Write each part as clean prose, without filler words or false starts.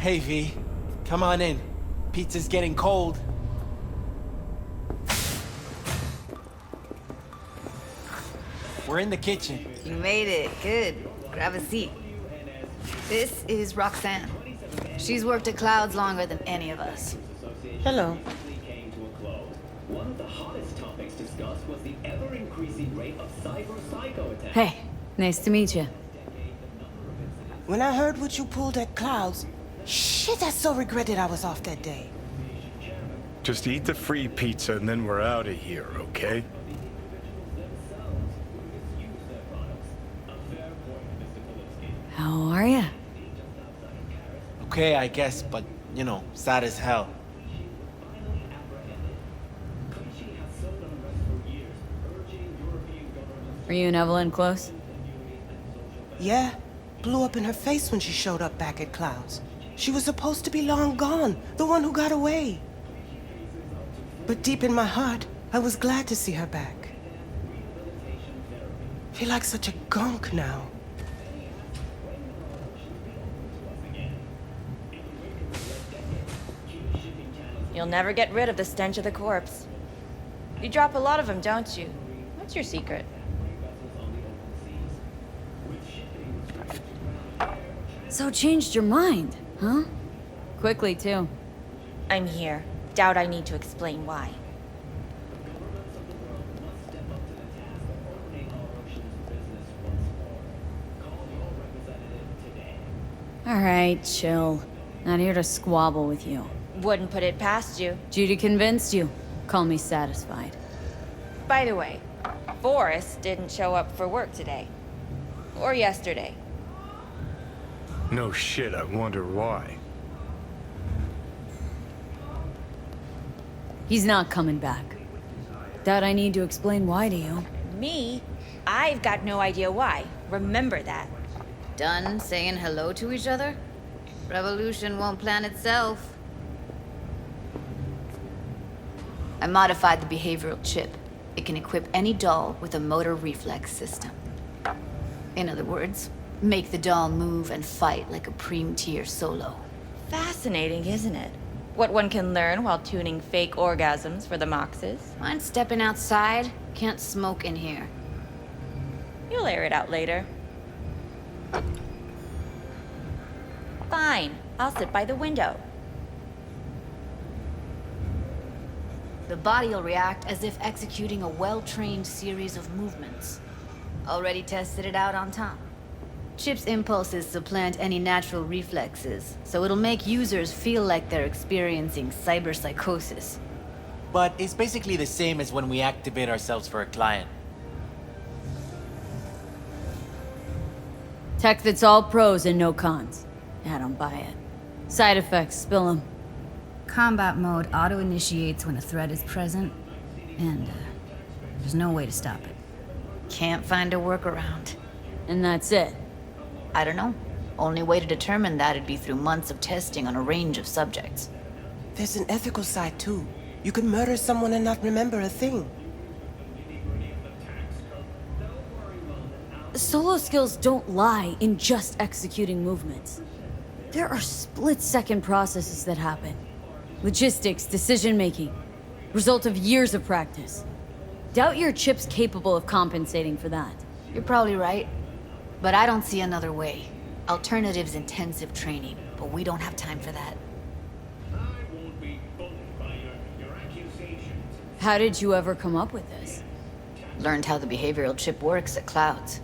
Hey, V. Come on in. Pizza's getting cold. We're in the kitchen. You made it. Good. Grab a seat. This is Roxanne. She's worked at Clouds longer than any of us. Hello. One of the hottest topics discussed was the ever-increasing rate of cyber-psycho attacks. Hey, nice to meet you. When I heard what you pulled at Clouds, shit, I so regretted I was off that day. Just eat the free pizza and then we're out of here, okay? How are ya? Okay, I guess, but, you know, sad as hell. Were you and Evelyn close? Yeah, blew up in her face when she showed up back at Clouds. She was supposed to be long gone, the one who got away. But deep in my heart, I was glad to see her back. Feel like such a gunk now. You'll never get rid of the stench of the corpse. You drop a lot of them, don't you? What's your secret? So changed your mind, huh? Quickly, too. I'm here. Doubt I need to explain why. All right, chill. Not here to squabble with you. Wouldn't put it past you. Judy convinced you. Call me satisfied. By the way, Forrest didn't show up for work today. Or yesterday. No shit, I wonder why. He's not coming back. Doubt I need to explain why to you. Me? I've got no idea why. Remember that. Done saying hello to each other? Revolution won't plan itself. I modified the behavioral chip. It can equip any doll with a motor reflex system. In other words, make the doll move and fight like a Preem-tier solo. Fascinating, isn't it? What one can learn while tuning fake orgasms for the Moxes. Mind stepping outside? Can't smoke in here. You'll air it out later. Fine. I'll sit by the window. The body will react as if executing a well-trained series of movements. Already tested it out on Tom. Chip's impulses supplant any natural reflexes, so it'll make users feel like they're experiencing cyberpsychosis. But it's basically the same as when we activate ourselves for a client. Tech that's all pros and no cons. I don't buy it. Side effects, spill them. Combat mode auto-initiates when a threat is present, and there's no way to stop it. Can't find a workaround. And that's it? I don't know. Only way to determine that would be through months of testing on a range of subjects. There's an ethical side too. You could murder someone and not remember a thing. Solo skills don't lie in just executing movements. There are split-second processes that happen. Logistics, decision-making. Result of years of practice. Doubt your chip's capable of compensating for that. You're probably right. But I don't see another way. Alternative's intensive training, but we don't have time for that. How did you ever come up with this? Learned how the behavioral chip works at Clouds.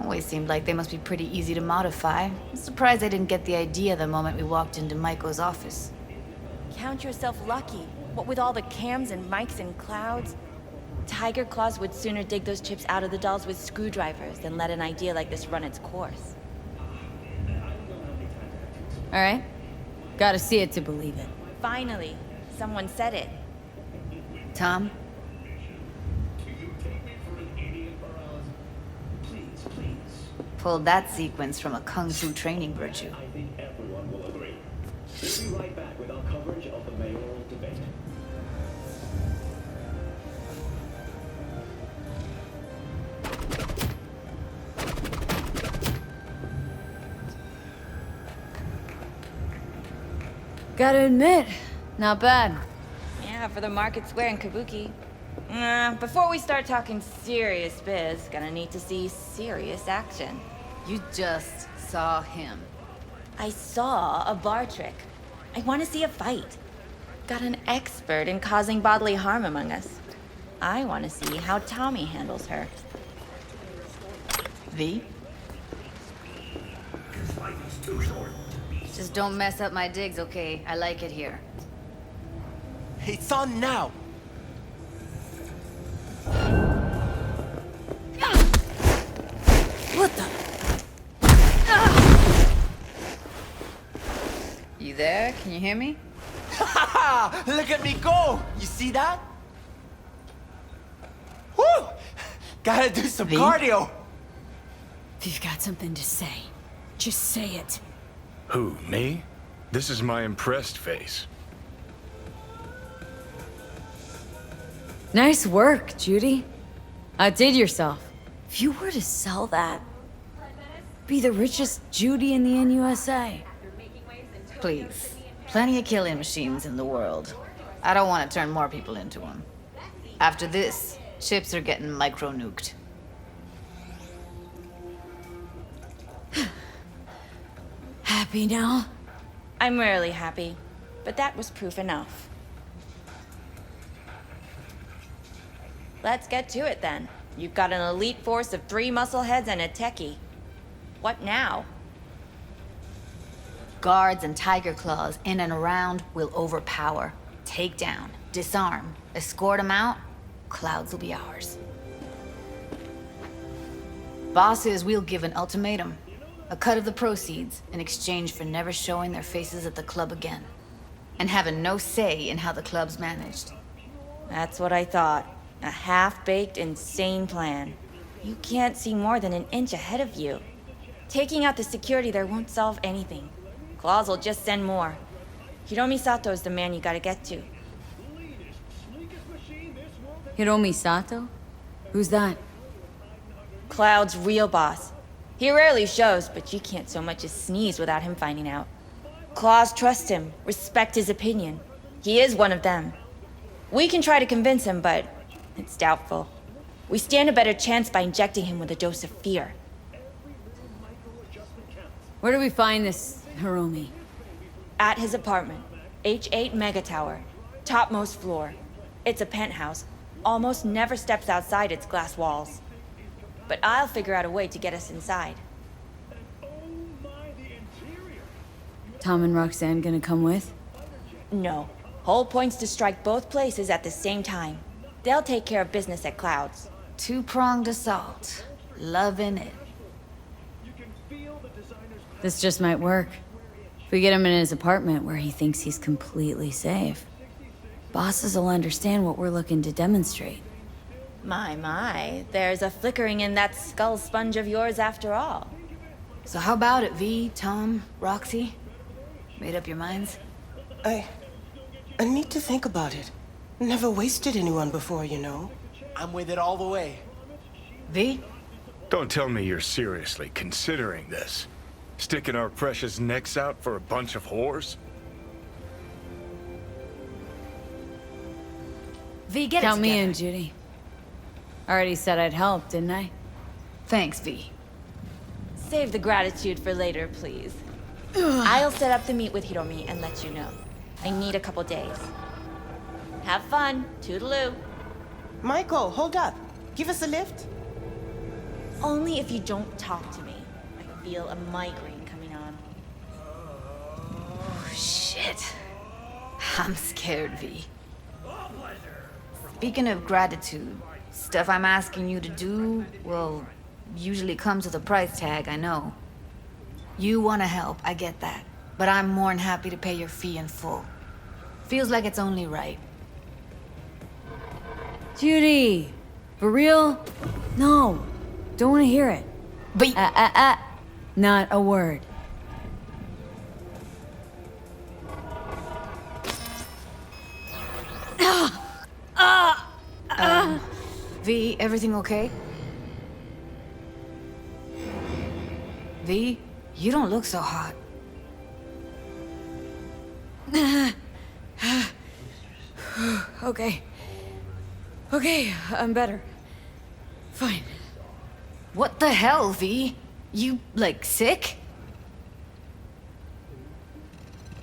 Always seemed like they must be pretty easy to modify. I'm surprised I didn't get the idea the moment we walked into Maiko's office. Count yourself lucky. What with all the cams and mics and clouds? Tiger Claws would sooner dig those chips out of the dolls with screwdrivers than let an idea like this run its course. All right. Gotta see it to believe it. Finally, someone said it. Tom? Pulled that sequence from a kung fu training virtue. I think everyone will agree. We'll be right back with our coverage of the mayoral debate. Gotta admit, not bad. Yeah, for the market square in Kabuki. Before we start talking serious biz, gonna need to see serious action. You just saw him. I saw a bar trick. I want to see a fight. Got an expert in causing bodily harm among us. I want to see how Tommy handles her. V? Just don't mess up my digs, okay? I like it here. It's on now. What the? You there? Can you hear me? Ha! Look at me go! You see that? Woo! Gotta do some cardio. If you've got something to say, just say it. Who, me? This is my impressed face. Nice work, Judy. Outdid yourself. If you were to sell that, be the richest Judy in the NUSA. Please. Plenty of killing machines in the world. I don't want to turn more people into them. After this, chips are getting micro-nuked. Happy now? I'm rarely happy, but that was proof enough. Let's get to it then. You've got an elite force of 3 muscleheads and a techie. What now? Guards and tiger claws in and around will overpower, take down, disarm, escort them out. Clouds will be ours. Bosses, we'll give an ultimatum. A cut of the proceeds in exchange for never showing their faces at the club again. And having no say in how the club's managed. That's what I thought. A half-baked, insane plan. You can't see more than an inch ahead of you. Taking out the security there won't solve anything. Claws will just send more. Hiromi Sato's the man you gotta get to. Hiromi Sato? Who's that? Cloud's real boss. He rarely shows, but you can't so much as sneeze without him finding out. Claws trust him, respect his opinion. He is one of them. We can try to convince him, but it's doubtful. We stand a better chance by injecting him with a dose of fear. Where do we find this Hiromi? At his apartment, H8 Mega Tower, topmost floor. It's a penthouse, almost never steps outside its glass walls. But I'll figure out a way to get us inside. Tom and Roxanne gonna come with? No. Whole point's to strike both places at the same time. They'll take care of business at Clouds. Two-pronged assault. Loving it. This just might work. If we get him in his apartment where he thinks he's completely safe, bosses will understand what we're looking to demonstrate. My, there's a flickering in that skull sponge of yours after all. So how about it, V, Tom, Roxy? Made up your minds? I need to think about it. Never wasted anyone before, you know. I'm with it all the way. V? Don't tell me you're seriously considering this. Sticking our precious necks out for a bunch of whores? V, get Count it me together. in, Judy. Already said I'd help, didn't I? Thanks, V. Save the gratitude for later, please. I'll set up the meet with Hiromi and let you know. I need a couple days. Have fun. Toodaloo. Michael, hold up. Give us a lift. Only if you don't talk to me. I feel a migraine coming on. Shit. I'm scared, V. Speaking of gratitude, stuff I'm asking you to do, well, usually comes with a price tag, I know. You want to help, I get that. But I'm more than happy to pay your fee in full. Feels like it's only right. Judy! For real? No. Don't want to hear it. But Not a word. V, everything okay? V, you don't look so hot. Okay. Okay, I'm better. Fine. What the hell, V? You, like, sick?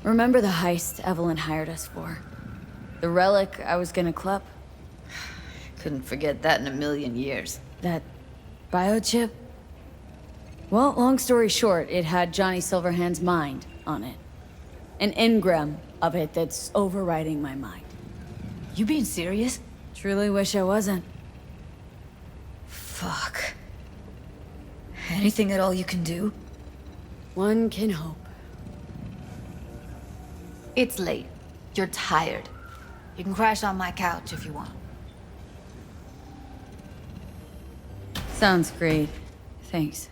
Remember the heist Evelyn hired us for? The relic I was gonna club? Couldn't forget that in a million years. That biochip? Well, long story short, it had Johnny Silverhand's mind on it. An engram of it that's overriding my mind. You being serious? Truly wish I wasn't. Fuck. Anything at all you can do? One can hope. It's late. You're tired. You can crash on my couch if you want. Sounds great. Thanks.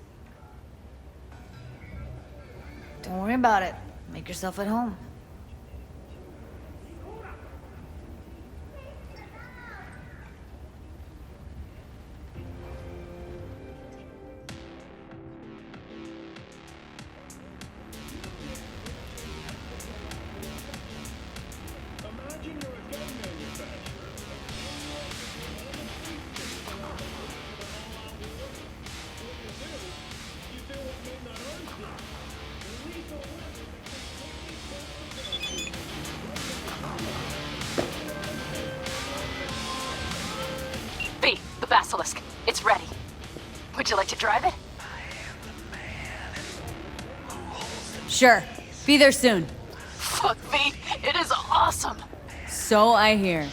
Don't worry about it. Make yourself at home. B, the basilisk. It's ready. Would you like to drive it? Sure. Be there soon. Fuck, V. It is awesome. So I hear.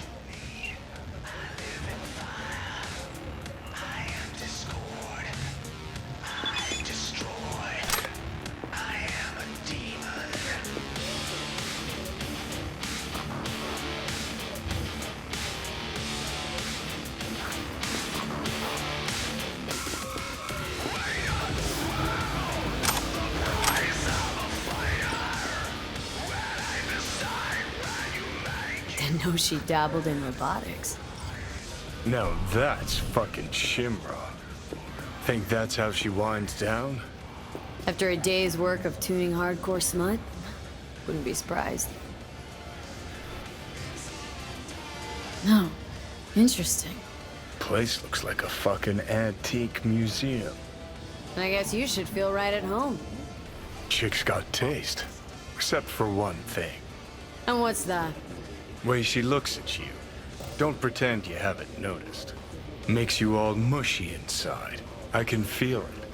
Didn't know she dabbled in robotics. Now that's fucking Shimra. Think that's how she winds down? After a day's work of tuning hardcore smut, wouldn't be surprised. No. Interesting. Place looks like a fucking antique museum. I guess you should feel right at home. Chick's got taste. Except for one thing. And what's that? Way she looks at you. Don't pretend you haven't noticed. Makes you all mushy inside. I can feel it.